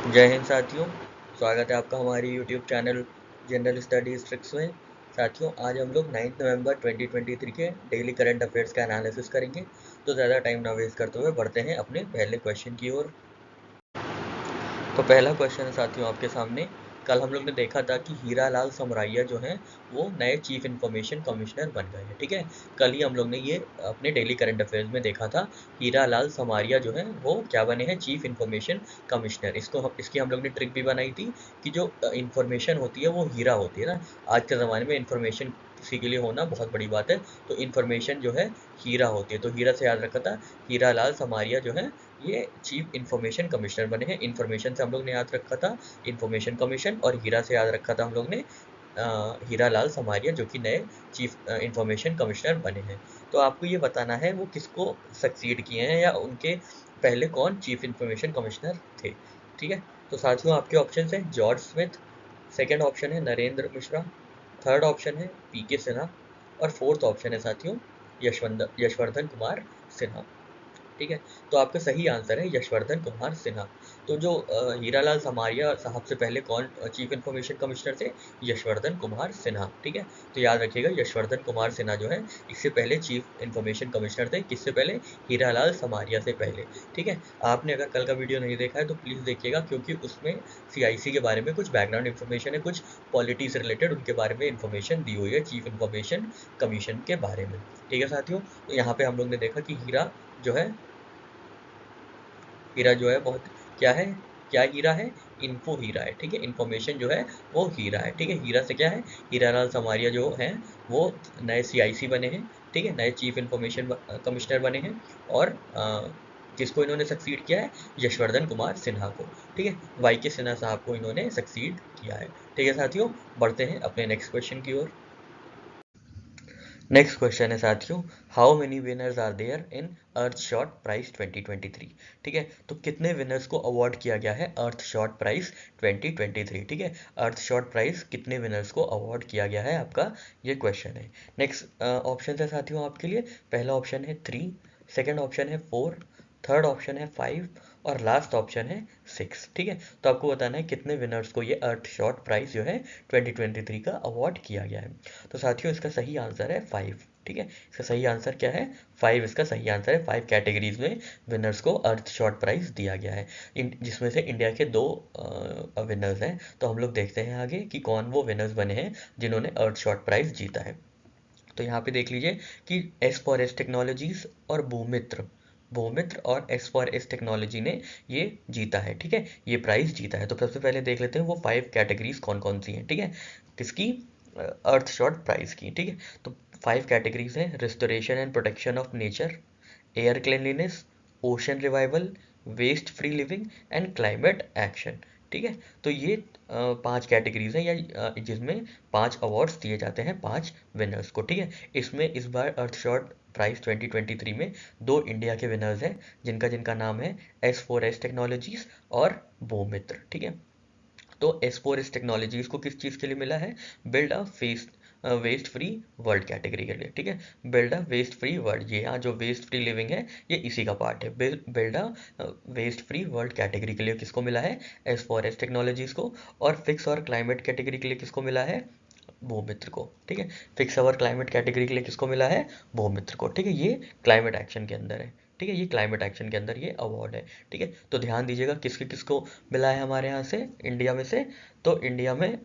जय हिंद साथियों। स्वागत है आपका हमारी YouTube channel general studies tricks में। साथियों, आज हम लोग 9 नवंबर 2023 के डेली करंट अफेयर्स का एनालिसिस करेंगे। तो ज़्यादा टाइम ना वेस्ट करते हुए बढ़ते हैं अपने पहले क्वेश्चन की ओर। तो पहला क्वेश्चन है साथियों आपके सामने। कल हम लोग ने देखा था कि हीरा लाल समराइया जो हैं वो नए चीफ इंफॉर्मेशन कमिश्नर बन गए हैं। ठीक है, कल ही हम लोग ने ये अपने डेली करंट अफेयर्स में देखा था। हीरा लाल समराइया जो है वो क्या बने हैं, चीफ इंफॉर्मेशन कमिश्नर। इसकी हम लोग ने ट्रिक भी बनाई थी कि जो इंफॉर्मेशन होती है वो हीरा होती है ना। आज के ज़माने में इंफॉर्मेशन किसी के लिए होना बहुत बड़ी बात है। तो इंफॉर्मेशन जो है हीरा होती है, तो हीरा से याद रखा था। हीरा लाल समराइया जो है ये चीफ इंफॉर्मेशन कमिश्नर बने हैं। इंफॉर्मेशन से हम लोग ने याद रखा था इंफॉर्मेशन कमीशन, और हीरा से याद रखा था हम लोग ने हीरा लाल समारिया जो कि नए चीफ इंफॉर्मेशन कमिश्नर बने हैं। तो आपको ये बताना है वो किसको सक्सीड किए हैं या उनके पहले कौन चीफ इंफॉर्मेशन कमिश्नर थे। ठीक है, तो साथियों आपके ऑप्शन है जॉर्ज स्मिथ, सेकेंड ऑप्शन है नरेंद्र मिश्रा, थर्ड ऑप्शन है पीके सिन्हा, और फोर्थ ऑप्शन है साथियों यशवर्धन कुमार सिन्हा। ठीक है, तो आपका सही आंसर है यशवर्धन कुमार सिन्हा। तो जो हीरालाल समारिया साहब से पहले कौन चीफ इंफॉर्मेशन कमिश्नर थे, यशवर्धन कुमार सिन्हा। ठीक है, तो याद रखिएगा यशवर्धन कुमार सिन्हा जो है इससे पहले चीफ इंफॉर्मेशन कमिश्नर थे। किससे पहले, हीरालाल समारिया से पहले। ठीक है, आपने अगर कल का वीडियो नहीं देखा है तो प्लीज़ देखिएगा, क्योंकि उसमें सीआईसी के बारे में कुछ बैकग्राउंड इन्फॉर्मेशन है, कुछ पॉलिटी से रिलेटेड उनके बारे में इन्फॉर्मेशन दी हुई है चीफ इंफॉर्मेशन कमीशन के बारे में। ठीक है साथियों, तो यहाँ पे हम लोग ने देखा कि जो है हीरा जो है बहुत क्या है, क्या हीरा है, इन्फो हीरा है। ठीक है, इन्फॉर्मेशन जो है वो हीरा है। ठीक है, हीरा से क्या है, हीरालाल समारिया जो हैं वो नए सीआईसी बने हैं। ठीक है, नए चीफ इंफॉर्मेशन कमिश्नर बने हैं। और किसको इन्होंने सक्सीड किया है, यशवर्धन कुमार सिन्हा को। ठीक है, वाई के सिन्हा साहब को इन्होंने सक्सीड किया है। ठीक है साथियों, बढ़ते हैं अपने नेक्स्ट क्वेश्चन की ओर। नेक्स्ट क्वेश्चन है साथियों, how many winners are there in Earthshot Prize 2023। ठीक है, तो कितने विनर्स को अवार्ड किया गया है अर्थ शॉट प्राइज 2023। ठीक है, अर्थ शॉट प्राइज कितने विनर्स को अवार्ड किया गया है, आपका ये क्वेश्चन है। नेक्स्ट ऑप्शन है साथियों आपके लिए, पहला ऑप्शन है 3, सेकेंड ऑप्शन है 4, थर्ड ऑप्शन है 5, और लास्ट ऑप्शन है 6। ठीक है, तो आपको बताना है कितने विनर्स को ये अर्थ शॉट प्राइज जो है 2023 का अवार्ड किया गया है। तो साथियों इसका सही आंसर है 5। ठीक है, इसका सही आंसर क्या है, 5 इसका सही आंसर है। 5 कैटेगरीज में विनर्स को अर्थ शॉट प्राइज दिया गया है, जिसमें से इंडिया के 2 विनर्स हैं। तो हम लोग देखते हैं आगे कि कौन वो विनर्स बने हैं जिन्होंने अर्थ शॉट प्राइज जीता है। तो यहाँ पे देख लीजिए कि एस फॉर एस टेक्नोलॉजीज और भूमित्र भूमित्र और एस फॉर एस टेक्नोलॉजी ने ये जीता है। ठीक है, ये प्राइज जीता है। तो सबसे पहले देख लेते हैं वो 5 कैटेगरीज कौन कौन सी हैं। ठीक है, किसकी, अर्थ शॉट प्राइज की। ठीक है, तो 5 कैटेगरीज हैं, restoration and protection of nature, air cleanliness, ocean revival, waste free living and climate action. ठीक है, तो ये 5 कैटेगरीज हैं, या जिसमें 5 अवार्ड्स दिए जाते हैं 5 विनर्स को। ठीक है, इसमें इस बार अर्थशॉट प्राइज 2023 में 2 इंडिया के विनर्स हैं, जिनका जिनका नाम है एस फोर एस टेक्नोलॉजीज और भूमित्र। ठीक है, तो एस फोर एस टेक्नोलॉजीज को किस चीज़ के लिए मिला है, build a waste free world category के लिए। ठीक है, build a waste free world, ये यहाँ जो वेस्ट फ्री लिविंग है ये इसी का पार्ट है। Build a waste free world category के लिए किसको मिला है, एस फॉर एस टेक्नोलॉजीज को। और फिक्स और क्लाइमेट कैटेगरी के लिए किसको मिला है, भूमित्र को। ठीक है, फिक्स और क्लाइमेट कैटेगरी के लिए किसको मिला है, भूमित्र को। ठीक है, ये क्लाइमेट एक्शन के अंदर है। ठीक है, ये क्लाइमेट एक्शन के अंदर ये अवार्ड है। ठीक है, तो ध्यान दीजिएगा किसके किसको मिला है हमारे यहाँ से, इंडिया में से। तो इंडिया में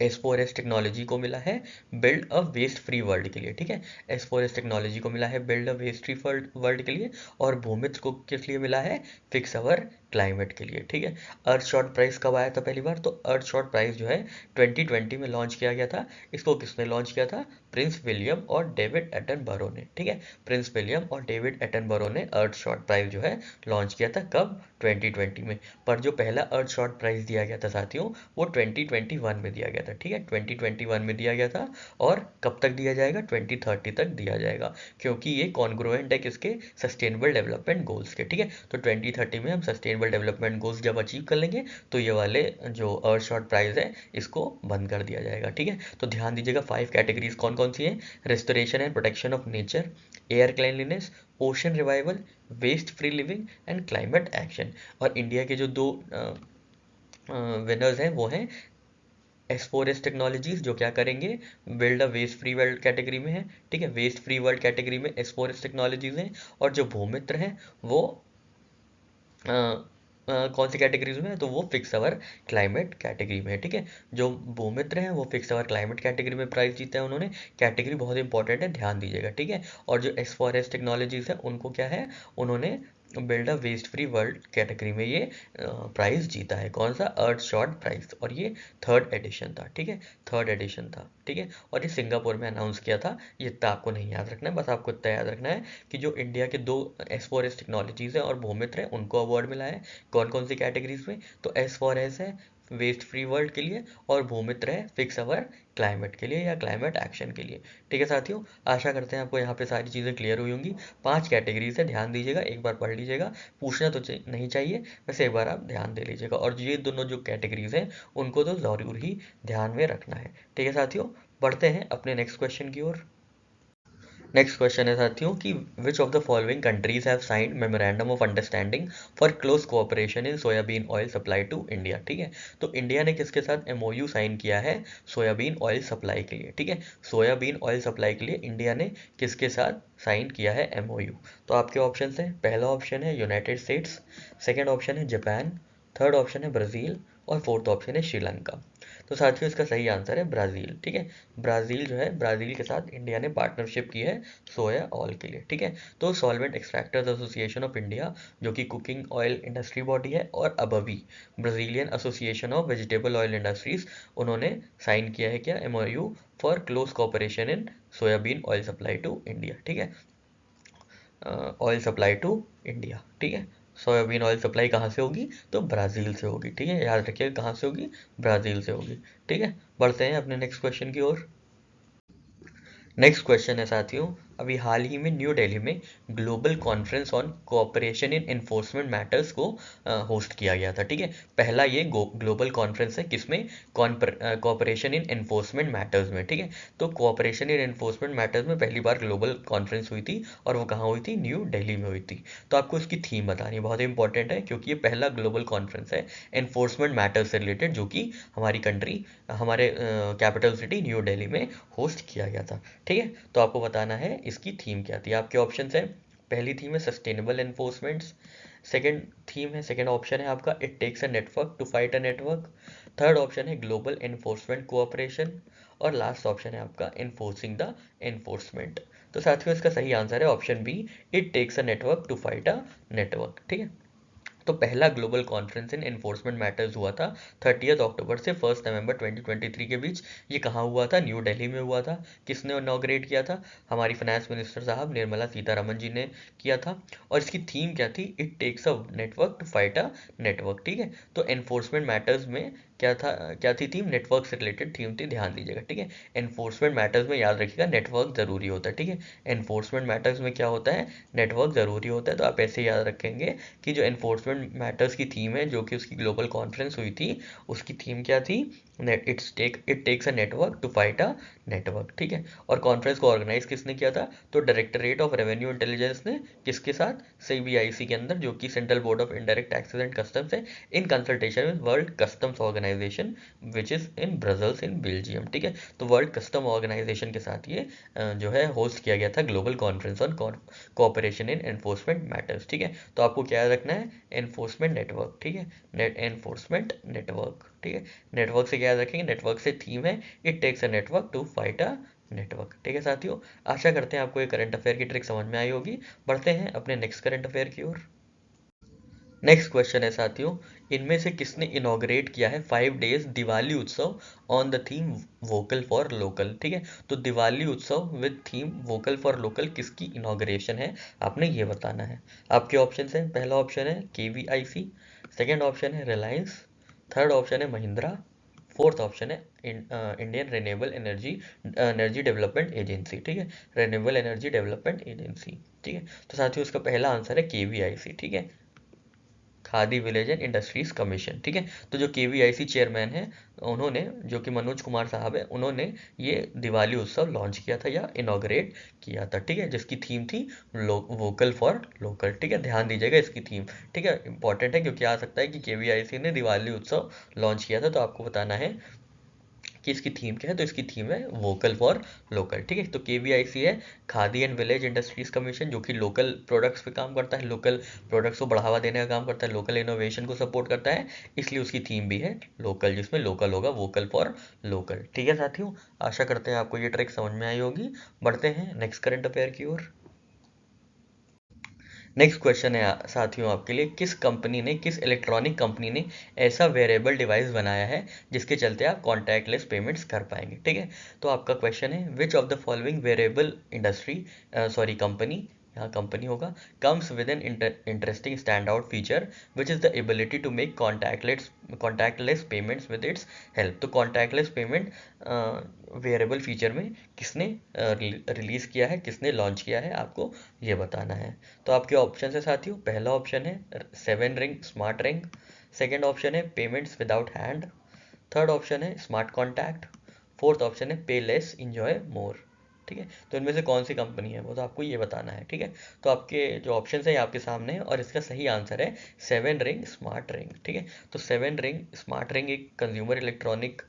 एस फोर एस टेक्नोलॉजी को मिला है build a waste free world के लिए। ठीक है, एस फोर एस टेक्नोलॉजी को मिला है build a waste free world के लिए, और भूमित्र को किस लिए मिला है, फिक्स अवर क्लाइमेट के लिए। ठीक है, अर्थ शॉट प्राइज कब आया था पहली बार, तो अर्थ शॉट प्राइज जो है 2020 में लॉन्च किया गया था। इसको किसने लॉन्च किया था, प्रिंस विलियम और डेविड एटनबरो ने। ठीक है, प्रिंस विलियम और डेविड एटनबरो ने अर्थ शॉट प्राइज जो है लॉन्च किया था, कब, 2020 में। पर जो पहला अर्थ शॉट प्राइज दिया गया था साथियों वो 2021 में दिया गया था। ठीक है, 2021 में दिया गया था, और कब तक दिया जाएगा, 2030 तक दिया जाएगा, क्योंकि ये कॉन्ग्रुएंट है किसके, सस्टेनेबल डेवलपमेंट गोल्स के। ठीक है, तो 2030 में हम सस्टेनेबल डेवलपमेंट गोल्स जब अचीव कर लेंगे तो ये वाले जो अर्थ शॉट प्राइज है इसको बंद कर दिया जाएगा। ठीक है, तो ध्यान दीजिएगा 5 कैटेगरीज कौन कौन सी है? Restoration and protection of nature, air cleanliness, ocean revival, waste free living and climate action. और इंडिया के जो दो विनर्स हैं वो हैं एस4एस टेक्नोलॉजीज, जो क्या करेंगे? Build a waste free world category में है, ठीक है। वेस्ट फ्री वर्ल्ड कैटेगरी में एस4एस टेक्नोलॉजीज हैं। और जो भूमित्र हैं वो कौन सी कैटेगरीज में है? तो वो फिक्स अवर क्लाइमेट कैटेगरी में है, ठीक है। जो भूमित्र हैं वो फिक्स अवर क्लाइमेट कैटेगरी में प्राइज जीता है उन्होंने। कैटेगरी बहुत इंपॉर्टेंट है, ध्यान दीजिएगा, ठीक है। और जो एस4एस टेक्नोलॉजीज है उनको क्या है? उन्होंने build a waste free world category में ये प्राइज जीता है। कौन सा? Earthshot Prize. और ये थर्ड एडिशन था, ठीक है, थर्ड एडिशन था, ठीक है। और ये सिंगापुर में अनाउंस किया था। ये इतना आपको नहीं याद रखना है, बस आपको इतना याद रखना है कि जो इंडिया के दो एस4एस टेक्नोलॉजीज है और भूमित्र है उनको अवार्ड मिला है। कौन कौन सी कैटेगरीज में? तो एस4एस है वेस्ट फ्री वर्ल्ड के लिए, और भूमित्र है फिक्स अवर क्लाइमेट के लिए या क्लाइमेट एक्शन के लिए, ठीक है साथियों। आशा करते हैं आपको यहाँ पे सारी चीज़ें क्लियर हुई होंगी। 5 कैटेगरीज है, ध्यान दीजिएगा, एक बार पढ़ लीजिएगा, पूछना तो नहीं चाहिए, वैसे एक बार आप ध्यान दे लीजिएगा। और ये दोनों जो कैटेगरीज हैं उनको तो ज़रूर ही ध्यान में रखना है, ठीक है साथियों। बढ़ते हैं अपने नेक्स्ट क्वेश्चन की ओर। नेक्स्ट क्वेश्चन है साथियों कि which of the following countries have signed memorandum of understanding for close cooperation in soybean oil supply to India, ठीक है। तो इंडिया ने किसके साथ एमओयू साइन किया है सोयाबीन ऑयल सप्लाई के लिए, ठीक है। सोयाबीन ऑयल सप्लाई के लिए इंडिया ने किसके साथ साइन किया है एमओयू? तो आपके ऑप्शन हैं, पहला ऑप्शन है यूनाइटेड स्टेट्स, सेकेंड ऑप्शन है जापान, थर्ड ऑप्शन है ब्राज़ील और फोर्थ ऑप्शन है श्रीलंका। तो साथियों इसका सही आंसर है ब्राज़ील, ठीक है। ब्राज़ील जो है, ब्राज़ील के साथ इंडिया ने पार्टनरशिप की है सोया ऑयल के लिए, ठीक है। तो solvent extractors association of India, जो कि कुकिंग ऑयल इंडस्ट्री बॉडी है, और ABIOVE Brazilian association of vegetable oil industries, उन्होंने साइन किया है क्या? MOU for close cooperation in soybean oil supply to India, ठीक है। ऑयल सप्लाई टू इंडिया, ठीक है। सोयाबीन ऑयल सप्लाई कहाँ से होगी? तो ब्राज़ील से होगी, ठीक है, याद रखिएगा कहाँ से होगी? ब्राज़ील से होगी, ठीक है। बढ़ते हैं अपने नेक्स्ट क्वेश्चन की ओर। नेक्स्ट क्वेश्चन है साथियों, अभी हाल ही में न्यू दिल्ली में global conference on cooperation in enforcement matters को होस्ट किया गया था, ठीक है। पहला ये ग्लोबल कॉन्फ्रेंस है किसमें? कोऑपरेशन इन एनफोर्समेंट मैटर्स में, ठीक है। तो कोऑपरेशन इन एनफोर्समेंट मैटर्स में पहली बार ग्लोबल कॉन्फ्रेंस हुई थी, और वो कहाँ हुई थी? न्यू दिल्ली में हुई थी। तो आपको इसकी थीम बतानी बहुत इंपॉर्टेंट है, क्योंकि ये पहला ग्लोबल कॉन्फ्रेंस है एनफोर्समेंट मैटर्स से रिलेटेड, जो कि हमारी कंट्री, हमारे कैपिटल सिटी न्यू दिल्ली में होस्ट किया गया था, ठीक है। तो आपको बताना है इसकी थीम क्या थी। आपके ऑप्शंस हैं, पहली थीम है सस्टेनेबल एनफोर्समेंट्स, सेकंड थीम है, सेकंड ऑप्शन है आपका it takes a network to fight a network, third option है ग्लोबल एनफोर्समेंट कोऑपरेशन, और लास्ट ऑप्शन है आपका एनफोर्सिंग द एनफोर्समेंट। तो साथियों इसका सही आंसर है option B, it takes a network to fight a network, ठीक है। तो पहला global conference in enforcement matters हुआ था 30 अक्टूबर से 1 नवंबर 2023 के बीच। ये कहाँ हुआ था? न्यू दिल्ली में हुआ था। किसने इनॉग्रेट किया था? हमारी फाइनेंस मिनिस्टर साहब निर्मला सीतारमन जी ने किया था। और इसकी थीम क्या थी? It takes a network to fight a network, ठीक है। तो एनफोर्समेंट मैटर्स में क्या था, क्या थी थीम? नेटवर्क से रिलेटेड थीम थी, ध्यान दीजिएगा, ठीक है। एनफोर्समेंट मैटर्स में याद रखिएगा नेटवर्क जरूरी होता है, ठीक है। एनफोर्समेंट मैटर्स में क्या होता है? नेटवर्क जरूरी होता है। तो आप ऐसे याद रखेंगे कि जो एनफोर्समेंट मैटर्स की थीम है, जो कि उसकी ग्लोबल कॉन्फ्रेंस हुई थी, उसकी थीम क्या थी? It takes a network to fight a network, ठीक है। और कॉन्फ्रेंस को ऑर्गेनाइज किसने किया था? तो डायरेक्टरेट ऑफ रेवेन्यू इंटेलिजेंस ने, किसके साथ? सीबीआईसी के अंदर, जो कि central board of indirect taxes and customs है, in consultation with world customs organisation which is in Brussels in Belgium, ठीक है। तो वर्ल्ड कस्टम ऑर्गेनाइजेशन के साथ ये जो है होस्ट किया गया था global conference on cooperation in enforcement matters, ठीक है। तो आपको क्या रखना है? एनफोर्समेंट नेटवर्क, ठीक है। नेट एनफोर्समेंट नेटवर्क, ठीक है। नेटवर्क से क्या याद रखेंगे? नेटवर्क से थीम है it takes a network to fight a network, ठीक है साथियों। आशा करते हैं आपको ये करंट अफेयर की ट्रिक समझ में आई होगी। बढ़ते हैं अपने नेक्स्ट करंट अफेयर की ओर। नेक्स्ट क्वेश्चन है साथियों, इनमें से किसने इनॉग्रेट किया है 5 डेज दिवाली उत्सव on the theme vocal for local, ठीक है। तो दिवाली उत्सव with theme vocal for local किसकी इनॉग्रेशन है, आपने ये बताना है। आपके ऑप्शन हैं, पहला ऑप्शन है केवीआईसी, सेकेंड ऑप्शन है रिलायंस, थर्ड ऑप्शन है महिंद्रा, फोर्थ ऑप्शन है Indian renewable energy development agency, ठीक है। रिन्यूएबल एनर्जी डेवलपमेंट एजेंसी, ठीक है। तो साथियों इसका पहला आंसर है केवीआईसी, ठीक है। Khadi village and industries commission, ठीक है। तो जो केवीआईसी चेयरमैन है, उन्होंने, जो कि मनोज कुमार साहब है, उन्होंने ये दिवाली उत्सव लॉन्च किया था या इनॉग्रेट किया था, ठीक है, जिसकी थीम थी वोकल फॉर लोकल, ठीक है। ध्यान दीजिएगा इसकी थीम, ठीक है, इंपॉर्टेंट है, क्योंकि आ सकता है कि केवीआईसी ने दिवाली उत्सव लॉन्च किया था, तो आपको बताना है कि इसकी थीम क्या है। तो इसकी थीम है वोकल फॉर लोकल, ठीक है। तो केवीआईसी है khadi and village industries commission, जो कि लोकल प्रोडक्ट्स पे काम करता है, लोकल प्रोडक्ट्स को बढ़ावा देने का काम करता है, लोकल इनोवेशन को सपोर्ट करता है, इसलिए उसकी थीम भी है लोकल, जिसमें लोकल होगा, वोकल फॉर लोकल, ठीक है साथियों। आशा करते हैं आपको ये ट्रिक समझ में आई होगी। बढ़ते हैं नेक्स्ट करंट अफेयर की ओर। नेक्स्ट क्वेश्चन है साथियों आपके लिए, किस इलेक्ट्रॉनिक कंपनी ने ऐसा वेरेबल डिवाइस बनाया है जिसके चलते आप कॉन्टैक्टलेस पेमेंट्स कर पाएंगे, ठीक है। तो आपका क्वेश्चन है, which of the following wearable company, यहाँ कंपनी होगा, comes with an interesting stand out feature which is the ability to make contactless payments with its help. तो कॉन्टैक्टलेस पेमेंट वेरिएबल फीचर में किसने रिलीज किया है, किसने launch किया है, आपको ये बताना है। तो आपके ऑप्शन है साथियों, पहला ऑप्शन है 7 ring smart ring, second option है payments without hand, third option है स्मार्ट कॉन्टैक्ट, फोर्थ ऑप्शन है पे लेस इंजॉय मोर, ठीक है। तो इनमें से कौन सी कंपनी है वो तो आपको ये बताना है, ठीक है। तो आपके जो ऑप्शन है ये आपके सामने है, और इसका सही आंसर है 7 रिंग स्मार्ट रिंग, ठीक है। तो 7 रिंग स्मार्ट रिंग एक कंज्यूमर इलेक्ट्रॉनिक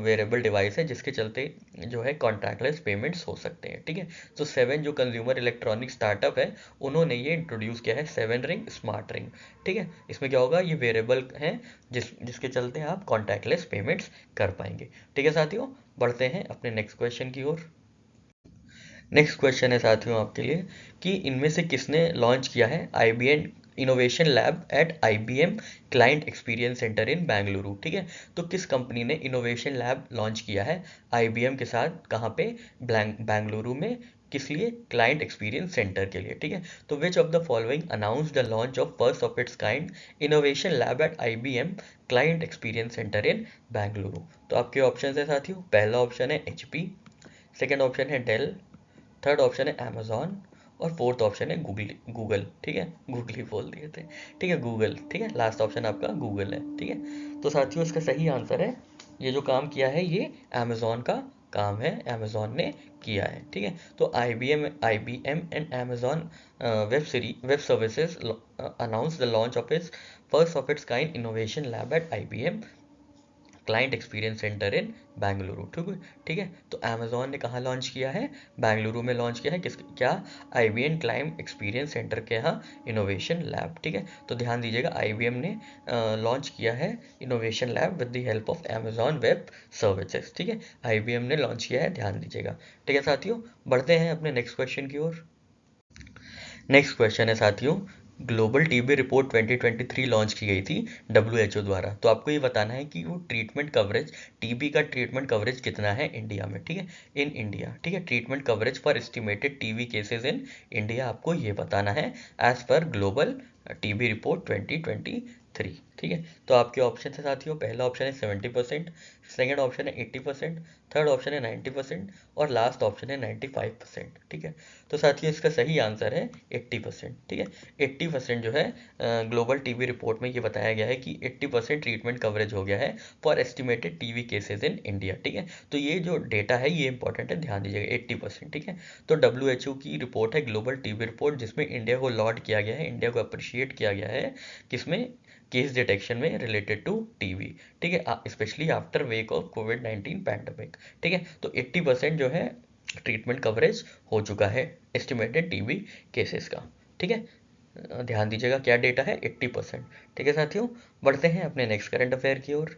वेरेबल डिवाइस है, जिसके चलते जो है कॉन्टैक्टलेस पेमेंट्स हो सकते हैं, ठीक है। तो 7 जो कंज्यूमर इलेक्ट्रॉनिक स्टार्टअप है, उन्होंने ये इंट्रोड्यूस किया है 7 रिंग स्मार्ट रिंग, ठीक है। इसमें क्या होगा, ये वेरेबल है जिसके चलते आप कॉन्टैक्टलेस पेमेंट्स कर पाएंगे, ठीक है साथियों। बढ़ते हैं अपने नेक्स्ट क्वेश्चन की ओर। नेक्स्ट क्वेश्चन है साथियों आपके लिए, कि इनमें से किसने लॉन्च किया है IBM innovation lab at IBM client experience centre in Bengaluru, ठीक है। तो किस कंपनी ने इनोवेशन लैब लॉन्च किया है IBM के साथ, कहाँ पे, बेंगलुरु में, किस लिए, क्लाइंट एक्सपीरियंस सेंटर के लिए, ठीक है। तो which of the following announce the launch of first of its kind innovation lab at IBM client experience centre in Bengaluru. तो आपके ऑप्शन है साथियों, पहला ऑप्शन है HP, सेकेंड ऑप्शन है डेल, थर्ड ऑप्शन है अमेजॉन, और फोर्थ ऑप्शन है गूगल, ठीक है, गूगल ही बोल दिए थे, ठीक है, गूगल, ठीक है, लास्ट ऑप्शन आपका गूगल है, ठीक है। तो साथियों इसका सही आंसर है, ये जो काम किया है ये अमेजॉन का काम है, अमेजॉन ने किया है, ठीक है। तो IBM and Amazon web services announce the launch of its first of its kind innovation lab at IBM client experience centre in Bengaluru, ठीक है, ठीक है। तो अमेजोन ने कहाँ लॉन्च किया है, बेंगलुरु में लॉन्च किया है, किस क्या, IBM क्लाइंट एक्सपीरियंस सेंटर के यहाँ इनोवेशन लैब, ठीक है। तो ध्यान दीजिएगा, IBM ने लॉन्च किया है innovation lab with the help of Amazon web services, ठीक है, IBM ने लॉन्च किया है, ध्यान दीजिएगा, ठीक है साथियों। बढ़ते हैं अपने नेक्स्ट क्वेश्चन की ओर। नेक्स्ट क्वेश्चन है साथियों, ग्लोबल टीबी रिपोर्ट 2023 लॉन्च की गई थी WHO द्वारा। तो आपको ये बताना है कि वो ट्रीटमेंट कवरेज, टीबी का ट्रीटमेंट कवरेज कितना है इंडिया में, ठीक है, इन इंडिया, ठीक है, treatment coverage for estimated TB cases in India, आपको ये बताना है as per global TB report 2023, ठीक है। तो आपके ऑप्शन है साथियों, पहला ऑप्शन है 70%, सेकेंड ऑप्शन है 80%, थर्ड ऑप्शन है 90%, और लास्ट ऑप्शन है 95%, ठीक है। तो साथियों इसका सही आंसर है 80%, ठीक है। 80% जो है ग्लोबल टीबी रिपोर्ट में ये बताया गया है कि 80% ट्रीटमेंट कवरेज हो गया है for estimated TB cases in India, ठीक है। तो ये जो डेटा है ये इंपॉर्टेंट है, ध्यान दीजिएगा, 80%, ठीक है। तो WHO की रिपोर्ट है ग्लोबल टीबी रिपोर्ट, जिसमें इंडिया को लॉड किया गया है, इंडिया को अप्रिशिएट किया गया है, किसमें, केस डिटेक्शन में रिलेटेड टू टीबी, ठीक है, specially after wake of covid pandemic, ठीक है। तो 80% जो है ट्रीटमेंट कवरेज हो चुका है एस्टिमेटेड टीबी केसेस का, ठीक है। ध्यान दीजिएगा क्या डेटा है, 80%, ठीक है साथियों। बढ़ते हैं अपने नेक्स्ट करंट अफेयर की ओर।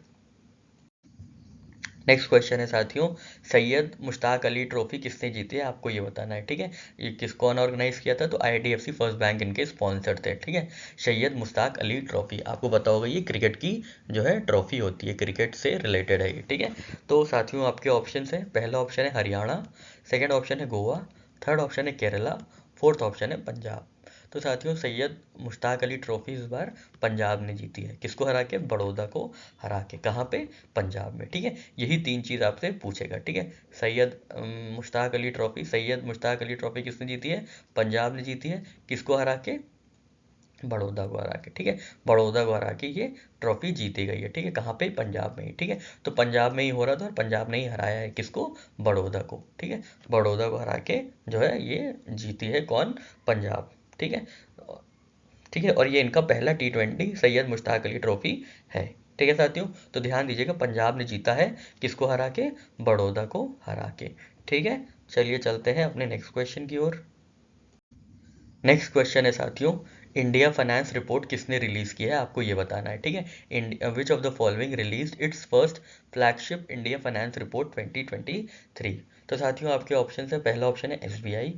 नेक्स्ट क्वेश्चन है साथियों, सैयद मुश्ताक अली ट्रॉफी किसने जीती है, आपको ये बताना है, ठीक है। ये कौन ऑर्गेनाइज किया था, तो IDFC फर्स्ट बैंक इनके स्पॉन्सर थे, ठीक है। सैयद मुश्ताक अली ट्रॉफी, आपको पता होगा ये क्रिकेट की जो है ट्रॉफी होती है, क्रिकेट से रिलेटेड है ये, ठीक है। तो साथियों आपके ऑप्शन है, पहला ऑप्शन है हरियाणा, सेकेंड ऑप्शन है गोवा, थर्ड ऑप्शन है केरला, फोर्थ ऑप्शन है पंजाब। तो साथियों सैयद मुश्ताक अली ट्रॉफी इस बार पंजाब ने जीती है, किसको हरा के, बड़ौदा को हरा के, कहाँ पे, पंजाब में, ठीक है। यही तीन चीज़ आपसे पूछेगा, ठीक है। सैयद मुश्ताक अली ट्रॉफी किसने जीती है, पंजाब ने जीती है, किसको हरा के, बड़ौदा को हरा के, ठीक है, बड़ौदा को हरा के ये ट्रॉफी जीती गई है, ठीक है, कहाँ पे, पंजाब में ही, ठीक है, तो पंजाब में ही हो रहा था और पंजाब ने ही हराया है किसको, बड़ौदा को, ठीक है, बड़ौदा को हरा के जो है ये जीती है कौन, पंजाब, ठीक है, ठीक है, और ये इनका पहला T20 सैयद मुश्ताक अली ट्रॉफी है, ठीक है साथियों, तो ध्यान दीजिएगा पंजाब ने जीता है किसको हरा के, बड़ौदा को हरा के, ठीक है, चलिए चलते हैं अपने नेक्स्ट क्वेश्चन की ओर। नेक्स्ट क्वेश्चन है साथियों, इंडिया फाइनेंस रिपोर्ट किसने रिलीज किया है, आपको ये बताना है, ठीक है, which of the following release it's first flagship India finance report 2023। तो साथियों आपके ऑप्शन है, पहला ऑप्शन है SBI,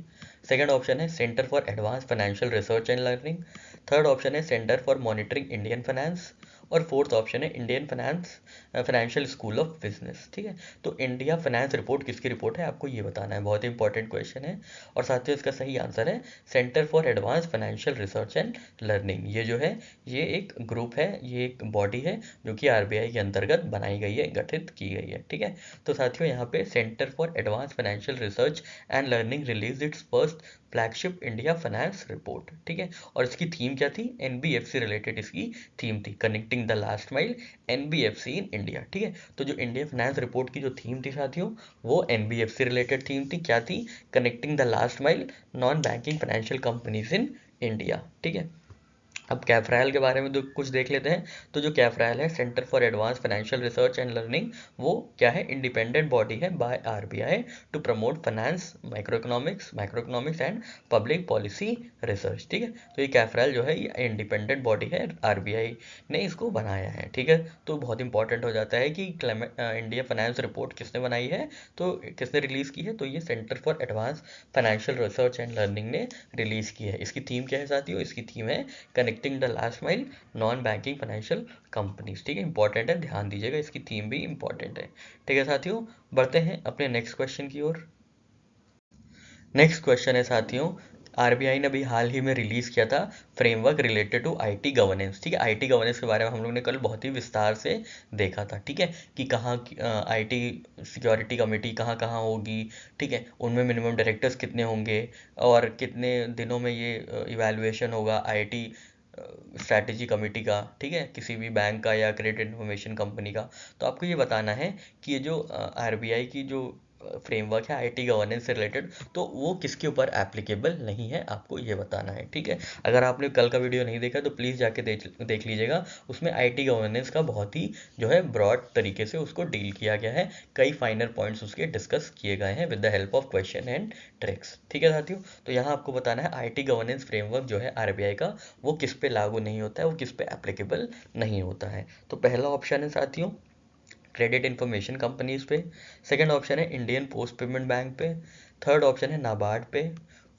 सेकंड ऑप्शन है centre for advance financial research and learning, third option है centre for monitoring Indian finance, और फोर्थ ऑप्शन है Indian financial school of business, ठीक है, तो इंडिया फाइनेंस रिपोर्ट किसकी रिपोर्ट है, आपको ये बताना है, बहुत ही इंपॉर्टेंट क्वेश्चन है, और साथियों इसका सही आंसर है centre for advance financial research and learning. ये जो है ये एक ग्रुप है, ये एक बॉडी है जो कि RBI के अंतर्गत बनाई गई है, गठित की गई है, ठीक है, तो साथियों यहाँ पे centre for advance financial research and learning release it's first flagship India finance report, ठीक है, और इसकी थीम क्या थी, NBFC रिलेटेड इसकी थीम थी, connecting the last mile NBFC in India, ठीक है, तो जो इंडिया फाइनेंस रिपोर्ट की जो थीम थी साथियों वो NBFC रिलेटेड थीम थी, क्या थी, connecting the last mile non banking financial companies in India, ठीक है। अब कैफ्रायल के बारे में तो कुछ देख लेते हैं, तो जो कैफ्रायल है centre for advance financial research and learning, वो क्या है, इंडिपेंडेंट बॉडी है by RBI to promote finance, micro economics and public policy research, ठीक है, तो ये कैफ्रायल जो है ये इंडिपेंडेंट बॉडी है, RBI ने इसको बनाया है, ठीक है, तो बहुत इंपॉर्टेंट हो जाता है कि इंडिया फाइनेंस रिपोर्ट किसने बनाई है, तो किसने रिलीज की है, तो ये centre for advance financial research and learning ने रिलीज की है। इसकी थीम क्या है साथियों, इसकी थीम है connecting the last mile non banking financial companies, ठीक है, इंपॉर्टेंट है, ध्यान दीजिएगा, इसकी थीम भी इंपॉर्टेंट है, ठीक है साथियों, बढ़ते हैं अपने नेक्स्ट क्वेश्चन की ओर। नेक्स्ट क्वेश्चन है साथियों, RBI ने अभी हाल ही में रिलीज किया था framework related to IT governance, ठीक है, IT गवर्नेंस के बारे में हम लोग ने कल बहुत ही विस्तार से देखा था, ठीक है, कि कहाँ IT सिक्योरिटी कमेटी कहाँ कहाँ होगी, ठीक है, उनमें मिनिमम डायरेक्टर्स कितने होंगे और कितने दिनों में ये इवैल्यूएशन होगा IT स्ट्रैटेजी कमेटी का, ठीक है, किसी भी बैंक का या क्रेडिट इंफॉर्मेशन कंपनी का, तो आपको ये बताना है कि ये जो RBI की जो फ्रेमवर्क है IT गवर्नेंस से रिलेटेड, तो वो किसके ऊपर एप्लीकेबल नहीं है, आपको ये बताना है, ठीक है, अगर आपने कल का वीडियो नहीं देखा तो प्लीज़ जाके देख लीजिएगा, उसमें IT गवर्नेंस का बहुत ही जो है ब्रॉड तरीके से उसको डील किया गया है, कई फाइनल पॉइंट्स उसके डिस्कस किए गए हैं with the help of question and tricks, ठीक है साथियों, तो यहाँ आपको बताना है IT गवर्नेंस फ्रेमवर्क जो है RBI का वो किस पे लागू नहीं होता है, वो किस पे एप्लीकेबल नहीं होता है, तो पहला ऑप्शन है साथियों क्रेडिट इंफॉर्मेशन कंपनीज पे, सेकंड ऑप्शन है इंडियन पोस्ट पेमेंट बैंक पे, थर्ड ऑप्शन है नाबार्ड पे,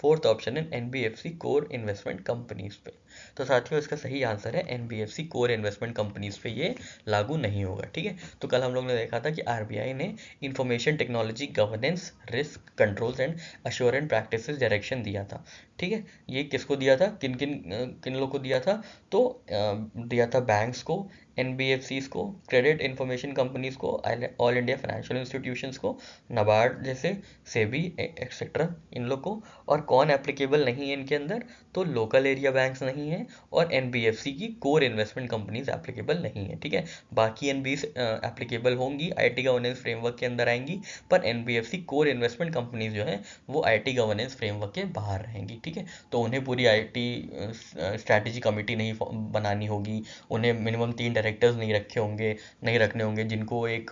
फोर्थ ऑप्शन है NBFC कोर इन्वेस्टमेंट कंपनीज पे, तो साथियों इसका सही आंसर है NBFC कोर इन्वेस्टमेंट कंपनीज पे ये लागू नहीं होगा, ठीक है, तो कल हम लोग ने देखा था कि RBI ने information technology governance risk controls and assurance practices direction दिया था, ठीक है, ये किसको दिया था, किन किन किन लोग को दिया था, तो दिया था बैंक्स को, NBFCs को, क्रेडिट इंफॉर्मेशन कंपनीज को, ऑल इंडिया फाइनेंशियल इंस्टीट्यूशंस को, नाबार्ड जैसे, सेबी एक्सेट्रा इन लोग को, और कौन एप्लीकेबल नहीं है इनके अंदर, तो लोकल एरिया बैंक्स नहीं है और NBFC की कोर इन्वेस्टमेंट कंपनीज एप्लीकेबल नहीं है, ठीक है, बाकी NBs एप्लीकेबल होंगी, IT गवर्नेंस फ्रेमवर्क के अंदर आएंगी, पर NBFC कोर इन्वेस्टमेंट कंपनीज जो है वो IT गवर्नेंस फ्रेमवर्क के बाहर रहेंगी, ठीक है, तो उन्हें पूरी IT स्ट्रैटेजी कमेटी नहीं बनानी होगी, उन्हें मिनिमम 3 डायरेक्टर्स नहीं रखने होंगे जिनको एक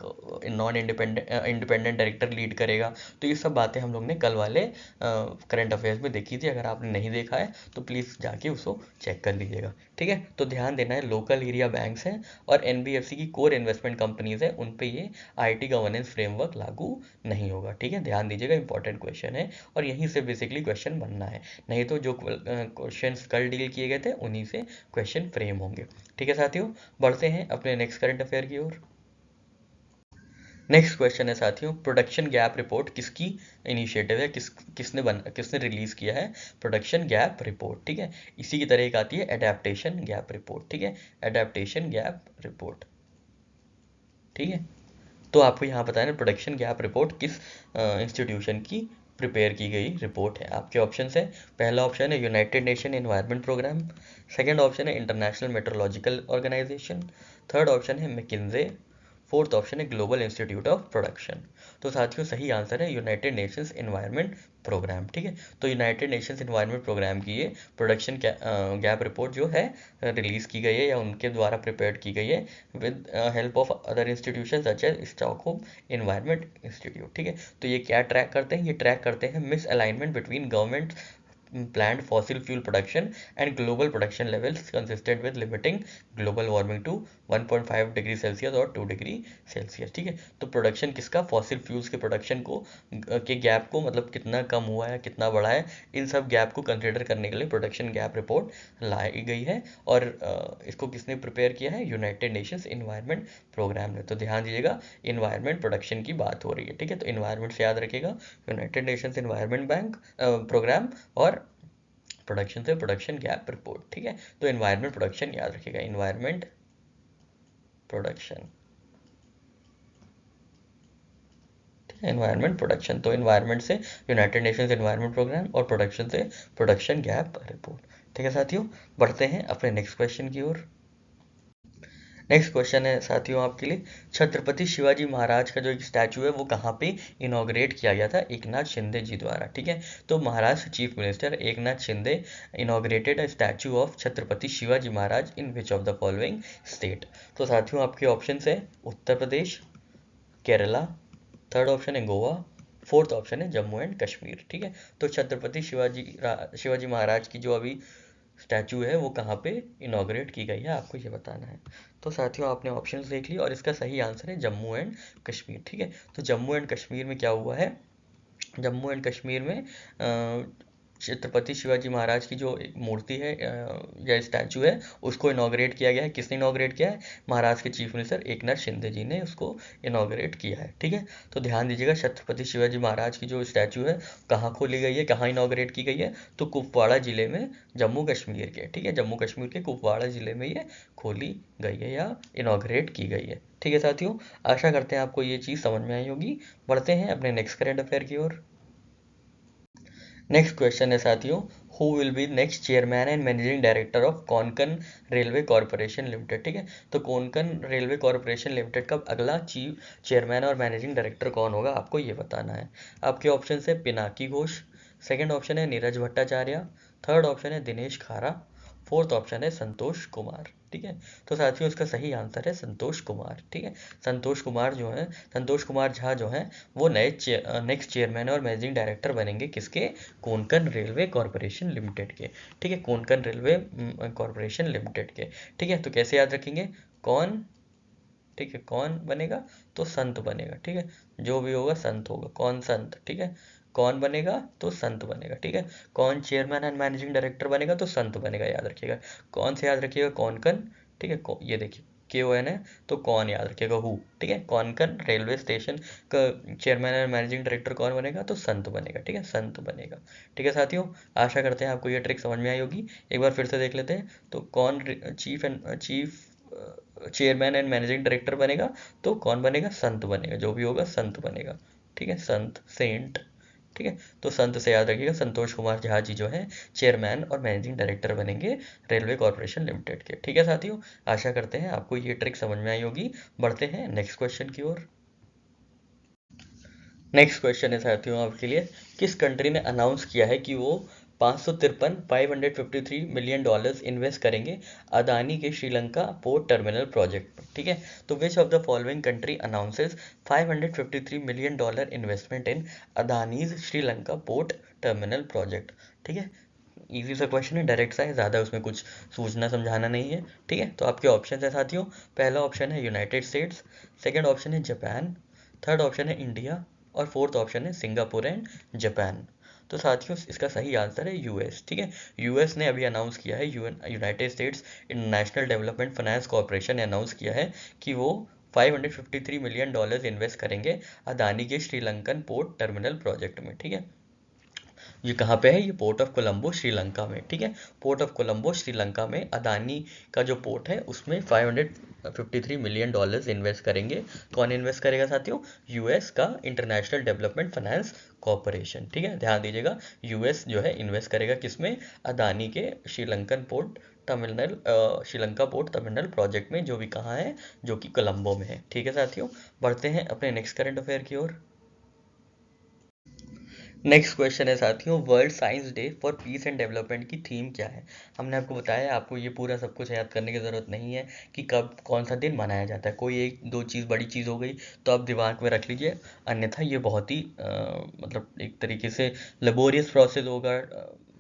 नॉन इंडिपेंडेंट डायरेक्टर लीड करेगा, तो ये सब बातें हम लोग ने कल वाले करंट अफेयर्स में देखी थी, अगर आपने नहीं देखा है तो प्लीज़ जाके उसको चेक कर लीजिएगा, ठीक है, तो ध्यान देना है लोकल एरिया बैंक्स हैं और NBFC की कोर इन्वेस्टमेंट कंपनीज है, उन पे ये IT गवर्नेंस फ्रेमवर्क लागू नहीं होगा, ठीक है, ध्यान दीजिएगा, इंपॉर्टेंट क्वेश्चन है और यहीं से बेसिकली क्वेश्चन बनना है, नहीं तो जो क्वेश्चन कल डील किए गए थे उन्हीं से क्वेश्चन फ्रेम होंगे, ठीक है साथियों, बढ़ते हैं अपने नेक्स्ट करंट अफेयर की ओर। नेक्स्ट क्वेश्चन है साथियों, प्रोडक्शन गैप रिपोर्ट किसकी इनिशिएटिव है, किसने रिलीज किया है प्रोडक्शन गैप रिपोर्ट, ठीक है, इसी की तरह एक आती है एडेप्टेशन गैप रिपोर्ट, ठीक है, एडेप्टेशन गैप रिपोर्ट, ठीक है, तो आपको यहाँ बताना प्रोडक्शन गैप रिपोर्ट किस इंस्टीट्यूशन की प्रिपेयर की गई रिपोर्ट है। आपके ऑप्शन है, पहला ऑप्शन है united nation environment programme, second option है international meteorological organisation, third option है मैकिन्से, फोर्थ ऑप्शन है ग्लोबल इंस्टीट्यूट ऑफ प्रोडक्शन। तो साथियों सही आंसर है यूनाइटेड नेशंस एनवायरनमेंट प्रोग्राम। ठीक है, तो यूनाइटेड नेशंस एनवायरनमेंट प्रोग्राम की ये प्रोडक्शन गैप रिपोर्ट जो है रिलीज की गई है या उनके द्वारा प्रिपेयर की गई है with help of other institution such as Stockholm environment institute. ठीक है, तो ये क्या ट्रैक करते हैं, ये ट्रैक करते हैं miss alignment between government planned fossil fuel production and global production levels consistent with limiting global warming to 1.5 degree Celsius और 2 डिग्री सेल्सियस। ठीक है, तो प्रोडक्शन किसका, फॉसिल फ्यूल्स के प्रोडक्शन को के गैप को, मतलब कितना कम हुआ है कितना बढ़ा है, इन सब गैप को कंसिडर करने के लिए प्रोडक्शन गैप रिपोर्ट लाई गई है। और इसको किसने प्रिपेयर किया है, यूनाइटेड नेशंस इन्वायरमेंट प्रोग्राम ने। तो ध्यान दीजिएगा, इन्वायरमेंट प्रोडक्शन की बात हो रही है। ठीक है, तो इन्वायरमेंट से याद रखिएगा United Nations environment bank programme और प्रोडक्शन से प्रोडक्शन गैप रिपोर्ट। ठीक है, तो एनवायरनमेंट प्रोडक्शन याद रखिएगा, एनवायरनमेंट प्रोडक्शन, एनवायरनमेंट प्रोडक्शन। तो एनवायरनमेंट से यूनाइटेड नेशंस एनवायरनमेंट प्रोग्राम और प्रोडक्शन से प्रोडक्शन गैप रिपोर्ट। ठीक है साथियों, बढ़ते हैं अपने नेक्स्ट क्वेश्चन की ओर। नेक्स्ट क्वेश्चन है साथियों आपके लिए, छत्रपति शिवाजी महाराज का जो एक स्टैचू है वो कहाँ पे इनॉग्रेट किया गया था, एकनाथ शिंदे जी द्वारा। ठीक है, तो Maharashtra chief minister Eknath Shinde inaugurated a statue of Chhatrapati Shivaji Maharaj in which of the following state. तो साथियों आपके ऑप्शन है उत्तर प्रदेश, केरला, थर्ड ऑप्शन है गोवा, फोर्थ ऑप्शन है जम्मू एंड कश्मीर। ठीक है, तो छत्रपति शिवाजी महाराज की जो अभी स्टैचू है वो कहाँ पे इनॉग्रेट की गई है, आपको ये बताना है। तो साथियों आपने ऑप्शंस देख लिया और इसका सही आंसर है जम्मू एंड कश्मीर। ठीक है, तो जम्मू एंड कश्मीर में क्या हुआ है, जम्मू एंड कश्मीर में छत्रपति शिवाजी महाराज की जो एक मूर्ति है या स्टैचू है उसको इनॉग्रेट किया गया है। किसने इनॉग्रेट किया है, महाराष्ट्र के चीफ मिनिस्टर एकनाथ शिंदे जी ने उसको इनॉग्रेट किया है। ठीक है, तो ध्यान दीजिएगा, छत्रपति शिवाजी महाराज की जो स्टैचू है कहाँ खोली गई है, कहाँ इनॉग्रेट की गई है, तो कुपवाड़ा जिले में, जम्मू कश्मीर के। ठीक है, जम्मू कश्मीर के कुपवाड़ा जिले में ये खोली गई है या इनॉग्रेट की गई है। ठीक है साथियों, आशा करते हैं आपको ये चीज़ समझ में आई होगी। बढ़ते हैं अपने नेक्स्ट करेंट अफेयर की ओर। नेक्स्ट क्वेश्चन है साथियों, who will be next chairman and managing director of Konkan railway corporation limited. ठीक है, तो कोंकण रेलवे कॉर्पोरेशन लिमिटेड का अगला चीफ चेयरमैन और मैनेजिंग डायरेक्टर कौन होगा, आपको ये बताना है। आपके ऑप्शन है पिनाकी घोष, सेकंड ऑप्शन है नीरज भट्टाचार्य, थर्ड ऑप्शन है दिनेश खारा, फोर्थ ऑप्शन है संतोष कुमार। ठीक है, तो साथियों इसका सही आंसर है संतोष कुमार। ठीक है, संतोष कुमार जो है, संतोष कुमार झा जो है वो नेक्स्ट चेयरमैन और मैनेजिंग डायरेक्टर बनेंगे किसके, कोंकण रेलवे कॉर्पोरेशन लिमिटेड के। ठीक है, कोंकण रेलवे कॉर्पोरेशन लिमिटेड के। ठीक है, तो कैसे याद रखेंगे, कौन, ठीक है कौन बनेगा, तो संत बनेगा। ठीक है, जो भी होगा संत होगा, कौन संत। ठीक है, कौन बनेगा तो संत बनेगा। ठीक है, कौन चेयरमैन एंड मैनेजिंग डायरेक्टर बनेगा तो संत बनेगा, याद रखिएगा। कौन से याद रखिएगा, कौनकन। ठीक है, ये देखिए KON है तो कौन याद रखिएगा, हु। ठीक है, कौनकन रेलवे स्टेशन का चेयरमैन एंड मैनेजिंग डायरेक्टर कौन बनेगा, तो संत बनेगा। ठीक है, संत बनेगा। ठीक है साथियों, आशा करते हैं आपको ये ट्रिक समझ में आई होगी। एक बार फिर से देख लेते हैं, तो कौन chief chairman and managing director बनेगा, तो कौन बनेगा, संत बनेगा, जो भी होगा संत बनेगा। ठीक है, संत, सेंट। ठीक है, तो संत से याद रखिएगा, संतोष कुमार झा जी जो है चेयरमैन और मैनेजिंग डायरेक्टर बनेंगे रेलवे कॉर्पोरेशन लिमिटेड के। ठीक है साथियों, आशा करते हैं आपको ये ट्रिक समझ में आई होगी। बढ़ते हैं नेक्स्ट क्वेश्चन की ओर। नेक्स्ट क्वेश्चन है साथियों आपके लिए, किस कंट्री ने अनाउंस किया है कि वो 553 मिलियन डॉलर्स इन्वेस्ट करेंगे अदानी के श्रीलंका पोर्ट टर्मिनल प्रोजेक्ट में। ठीक है, तो which of the following country announces 553 million dollar investment in Adani's Sri Lanka port terminal project. ठीक है, इजी सा क्वेश्चन है, डायरेक्ट सा है, ज़्यादा उसमें कुछ सूझना समझाना नहीं है। ठीक है, तो आपके ऑप्शन है साथियों, पहला ऑप्शन है यूनाइटेड स्टेट्स, सेकेंड ऑप्शन है जापान, थर्ड ऑप्शन है इंडिया और फोर्थ ऑप्शन है सिंगापुर एंड जापान। तो साथियों इसका सही आंसर है यूएस। ठीक है, यूएस ने अभी अनाउंस किया है, United states international development finance corporation ने अनाउंस किया है कि वो 553 मिलियन डॉलर्स इन्वेस्ट करेंगे अदानी के श्रीलंकन पोर्ट टर्मिनल प्रोजेक्ट में। ठीक है, ये कहाँ पे है? ये पोर्ट ऑफ कोलंबो श्रीलंका में, ठीक है। पोर्ट ऑफ कोलंबो श्रीलंका में अदानी का जो पोर्ट है उसमें $553 मिलियन इन्वेस्ट करेंगे। कौन इन्वेस्ट करेगा साथियों? यूएस का इंटरनेशनल डेवलपमेंट फाइनेंस कॉरपोरेशन, ठीक है, ध्यान दीजिएगा। यूएस जो है इन्वेस्ट करेगा किसमें? अदानी के Sri Lankan port terminal, Sri Lanka port terminal project में, जो भी कहाँ है? जो कि कोलंबो में है, ठीक है साथियों। बढ़ते हैं अपने नेक्स्ट करंट अफेयर की ओर। नेक्स्ट क्वेश्चन है साथियों, world science day for peace and development की थीम क्या है? हमने आपको बताया, आपको ये पूरा सब कुछ याद करने की ज़रूरत नहीं है कि कब कौन सा दिन मनाया जाता है। कोई एक दो चीज़ बड़ी चीज़ हो गई तो आप दिमाग में रख लीजिए, अन्यथा ये बहुत ही मतलब एक तरीके से लेबोरियस प्रोसेस होगा,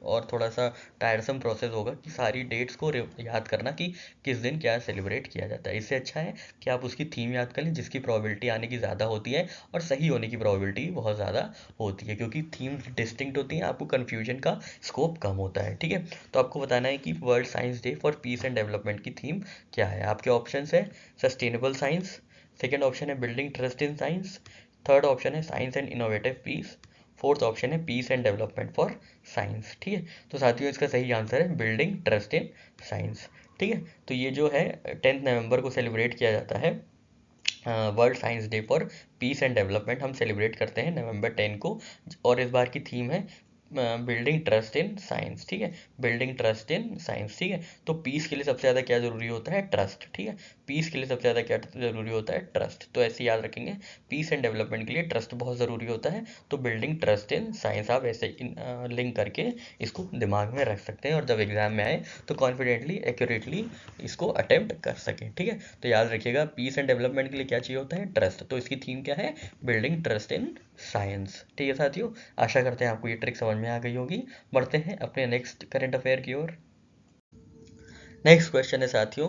और थोड़ा सा टायरसम प्रोसेस होगा कि सारी डेट्स को याद करना कि किस दिन क्या सेलिब्रेट किया जाता है। इससे अच्छा है कि आप उसकी थीम याद कर लें, जिसकी प्रोबेबिलिटी आने की ज़्यादा होती है और सही होने की प्रोबेबिलिटी बहुत ज़्यादा होती है, क्योंकि थीम डिस्टिंक्ट होती हैं, आपको कन्फ्यूजन का स्कोप कम होता है, ठीक है। तो आपको बताना है कि world science day for peace and development की थीम क्या है। आपके ऑप्शन है सस्टेनेबल साइंस, सेकेंड ऑप्शन है building trust in science, third option है science and innovative peace, fourth option है peace and development for science, ठीक है। तो साथियों इसका सही आंसर है बिल्डिंग ट्रस्ट इन साइंस, ठीक है। तो ये जो है 10 नवंबर को सेलिब्रेट किया जाता है, world science day for peace and development हम सेलिब्रेट करते हैं नवंबर 10 को, और इस बार की थीम है बिल्डिंग ट्रस्ट इन साइंस, ठीक है, बिल्डिंग ट्रस्ट इन साइंस, ठीक है। तो पीस के लिए सबसे ज़्यादा क्या ज़रूरी होता है? ट्रस्ट, ठीक है। पीस के लिए सबसे ज़्यादा क्या ज़रूरी होता है? ट्रस्ट। तो ऐसे याद रखेंगे, पीस एंड डेवलपमेंट के लिए ट्रस्ट बहुत ज़रूरी होता है, तो बिल्डिंग ट्रस्ट इन साइंस आप ऐसे लिंक करके इसको दिमाग में रख सकते हैं, और जब एग्जाम में आए तो कॉन्फिडेंटली एक्यूरेटली इसको अटेम्प्ट कर सकें, ठीक है। तो याद रखिएगा, पीस एंड डेवलपमेंट के लिए क्या चाहिए होता है? ट्रस्ट। तो इसकी थीम क्या है? बिल्डिंग ट्रस्ट इन साइंस, ठीक है साथियों। आशा करते हैं आपको ये ट्रिक समझ में आ गई होगी। बढ़ते हैं अपने नेक्स्ट करंट अफेयर की ओर। नेक्स्ट क्वेश्चन है साथियों,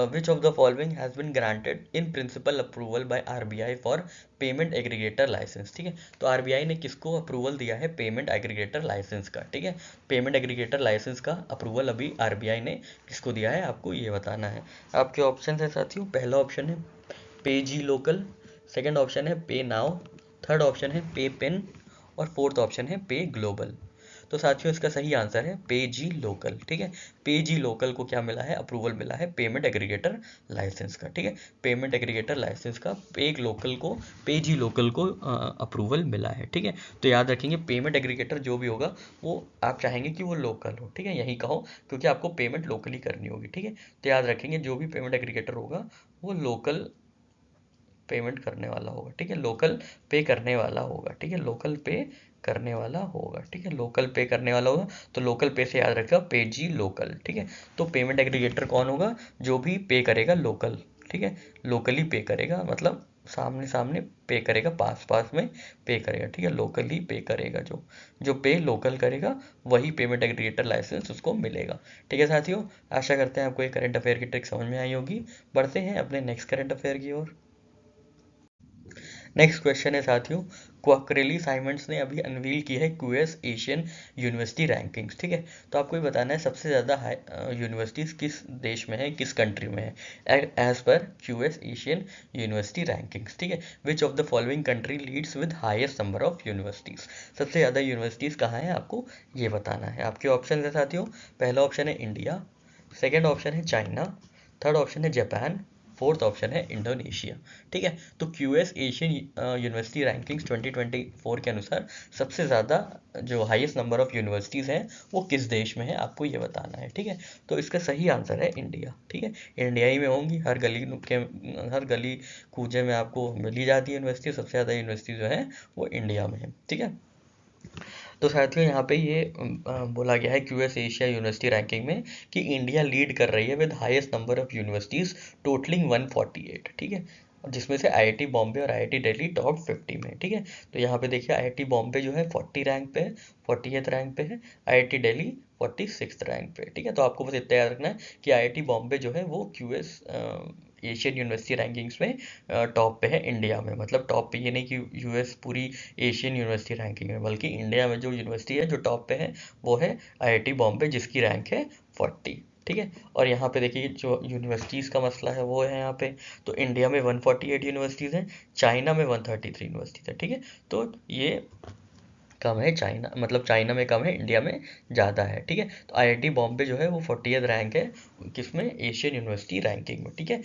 which of the following has been granted in principle approval by RBI for payment aggregator licence, ठीक है। तो आरबीआई ने किसको अप्रूवल दिया है पेमेंट एग्रीगेटर लाइसेंस का, ठीक है। पेमेंट एग्रीगेटर लाइसेंस का अप्रूवल अभी आरबीआई ने किसको दिया है, आपको ये बताना है। आपके ऑप्शन है साथियों, पहला ऑप्शन है पे जी लोकल, सेकेंड ऑप्शन है पे नाउ, थर्ड ऑप्शन है पे पिन, और फोर्थ ऑप्शन है पे ग्लोबल। तो साथियों इसका सही आंसर है पे जी लोकल, ठीक है। पे जी लोकल को क्या मिला है? अप्रूवल मिला है पेमेंट एग्रीगेटर लाइसेंस का, ठीक है। पेमेंट एग्रीगेटर लाइसेंस का पे लोकल को, पे जी लोकल को अप्रूवल मिला है, ठीक है। तो याद रखेंगे, पेमेंट एग्रीगेटर जो भी होगा वो आप चाहेंगे कि वो लोकल हो, ठीक है, यही कहो, क्योंकि आपको पेमेंट लोकली करनी होगी, ठीक है। तो याद रखेंगे, जो भी पेमेंट एग्रीगेटर होगा वो लोकल पेमेंट करने वाला होगा, ठीक है, लोकल पे करने वाला होगा, ठीक है, लोकल पे करने वाला होगा, ठीक है, लोकल पे करने वाला होगा। तो लोकल पे से याद रखा, पे जी लोकल, ठीक है। तो पेमेंट एग्रीगेटर कौन होगा? जो भी पे करेगा लोकल, ठीक है, लोकली पे करेगा, मतलब सामने सामने पे करेगा, पास पास में पे करेगा, ठीक है, लोकली पे करेगा, जो जो पे लोकल करेगा वही पेमेंट एग्रीगेटर लाइसेंस उसको मिलेगा, ठीक है साथियों। आशा करते हैं आपको ये करंट अफेयर की ट्रिक समझ में आई होगी। बढ़ते हैं अपने नेक्स्ट करंट अफेयर की ओर। नेक्स्ट क्वेश्चन है साथियों, क्वाकरेली साइमंड्स ने अभी अनवील की है क्यूएस एशियन यूनिवर्सिटी रैंकिंग्स, ठीक है। तो आपको ये बताना है सबसे ज़्यादा यूनिवर्सिटीज किस देश में है, किस कंट्री में है, as per QS Asian university rankings, ठीक है। Which of the following country leads with highest number of universities? सबसे ज़्यादा यूनिवर्सिटीज़ कहाँ है, आपको ये बताना है। आपके ऑप्शन है साथियों, पहला ऑप्शन है इंडिया, सेकेंड ऑप्शन है चाइना, थर्ड ऑप्शन है जापान, फोर्थ ऑप्शन है इंडोनेशिया, ठीक है। तो क्यूएस एशियन यूनिवर्सिटी रैंकिंग्स 2024 के अनुसार सबसे ज़्यादा जो हाईएस्ट नंबर ऑफ यूनिवर्सिटीज़ हैं वो किस देश में है, आपको ये बताना है, ठीक है। तो इसका सही आंसर है इंडिया, ठीक है। इंडिया ही में होंगी, हर गली नुक्के, हर गली कूचे में आपको मिल ही जाती है यूनिवर्सिटी, सबसे ज़्यादा यूनिवर्सिटी जो है वो इंडिया में है, ठीक है। तो साथियों यहाँ पे ये बोला गया है क्यूएस एशिया यूनिवर्सिटी रैंकिंग में कि इंडिया लीड कर रही है with highest number of universities totalling 148, ठीक है, और जिसमें से आईआईटी बॉम्बे और आईआईटी दिल्ली टॉप 50 में, ठीक है। तो यहाँ पे देखिए आईआईटी बॉम्बे जो है 40 रैंक पे है, 40th रैंक पे है, आईआईटी दिल्ली 46th रैंक पे, ठीक है। तो आपको बस इतना याद रखना है कि आईआईटी बॉम्बे जो है वो क्यूएस एशियन यूनिवर्सिटी रैंकिंग्स में टॉप पे है इंडिया में, मतलब टॉप पे ये नहीं कि यूएस पूरी एशियन यूनिवर्सिटी रैंकिंग में, बल्कि इंडिया में जो यूनिवर्सिटी है जो टॉप पे है वो है आईआईटी बॉम्बे, जिसकी रैंक है 40, ठीक है। और यहाँ पे देखिए जो यूनिवर्सिटीज़ का मसला है वो है यहाँ पे, तो इंडिया में 148 यूनिवर्सिटीज़ हैं, चाइना में 133 यूनिवर्सिटीज़ है, ठीक है। तो ये कम है चाइना, मतलब चाइना में कम है, इंडिया में ज़्यादा है, ठीक है। तो आईआईटी बॉम्बे जो है वो 40th रैंक है किसमें, एशियन यूनिवर्सिटी रैंकिंग में, ठीक है।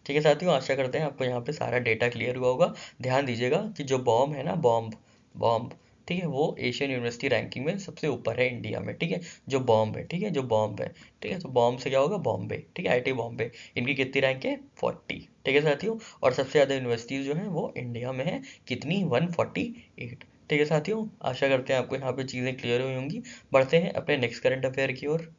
ठीक है साथियों, आशा करते हैं आपको यहाँ पे सारा डेटा क्लियर हुआ होगा। ध्यान दीजिएगा कि जो बॉम्ब है ना, बॉम्ब बॉम्ब ठीक है, वो एशियन यूनिवर्सिटी रैंकिंग में सबसे ऊपर है इंडिया में, ठीक है। जो बॉम्ब है, ठीक है, जो बॉम्ब है, ठीक है, तो बॉम्ब से क्या होगा, बॉम्बे, ठीक है, आईआईटी बॉम्बे, इनकी कितनी रैंक है, 40, ठीक है साथियों। और सबसे ज़्यादा यूनिवर्सिटीज़ जो हैं वो इंडिया में है, कितनी, 148, ठीक है साथियों। आशा करते हैं आपको यहाँ पे चीज़ें क्लियर हुई होंगी। बढ़ते हैं अपने नेक्स्ट करंट अफेयर की ओर।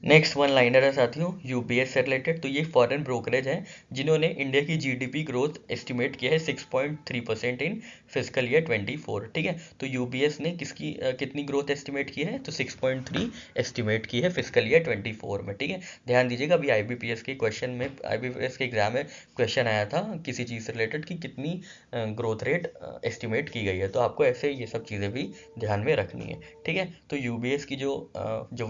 नेक्स्ट वन लाइनर है साथियों, यूबीएस से रिलेटेड। तो ये फॉरेन ब्रोकरेज है जिन्होंने इंडिया की जीडीपी ग्रोथ एस्टिमेट किया है 6.3% इन फिजिकल ईयर 24, ठीक है। तो यूबीएस ने कितनी ग्रोथ एस्टिमेट की है, तो 6.3 एस्टिमेट की है फिजिकल ईयर 24 में, ठीक है। ध्यान दीजिएगा, अभी आईबीपीएस के क्वेश्चन में, आईबीपीएस के एग्जाम में क्वेश्चन आया था किसी चीज़ से रिलेटेड कि कितनी ग्रोथ रेट एस्टिमेट की गई है, तो आपको ऐसे ये सब चीज़ें भी ध्यान में रखनी है, ठीक है। तो यूबीएस की जो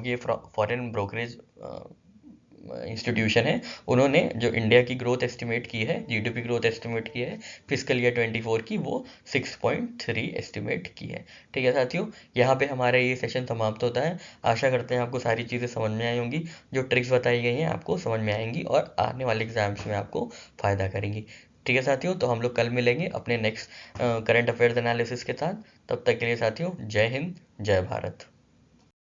ये फॉरेन ब्रोकरेज इंस्टीट्यूशन है, उन्होंने जो इंडिया की ग्रोथ एस्टिमेट की है, जीडीपी ग्रोथ एस्टिमेट की है फिजिकल ईयर 24 की, वो 6.3 एस्टिमेट की है, ठीक है साथियों। यहाँ पे हमारा ये सेशन समाप्त होता है। आशा करते हैं आपको सारी चीज़ें समझ में आई होंगी, जो ट्रिक्स बताई गई हैं आपको समझ में आएंगी और आने वाले एग्जाम्स में आपको फ़ायदा करेंगी, ठीक है साथियों। तो हम लोग कल मिलेंगे अपने नेक्स्ट करंट अफेयर्स एनालिसिस के साथ। तब तक के लिए साथियों, जय हिंद, जय भारत।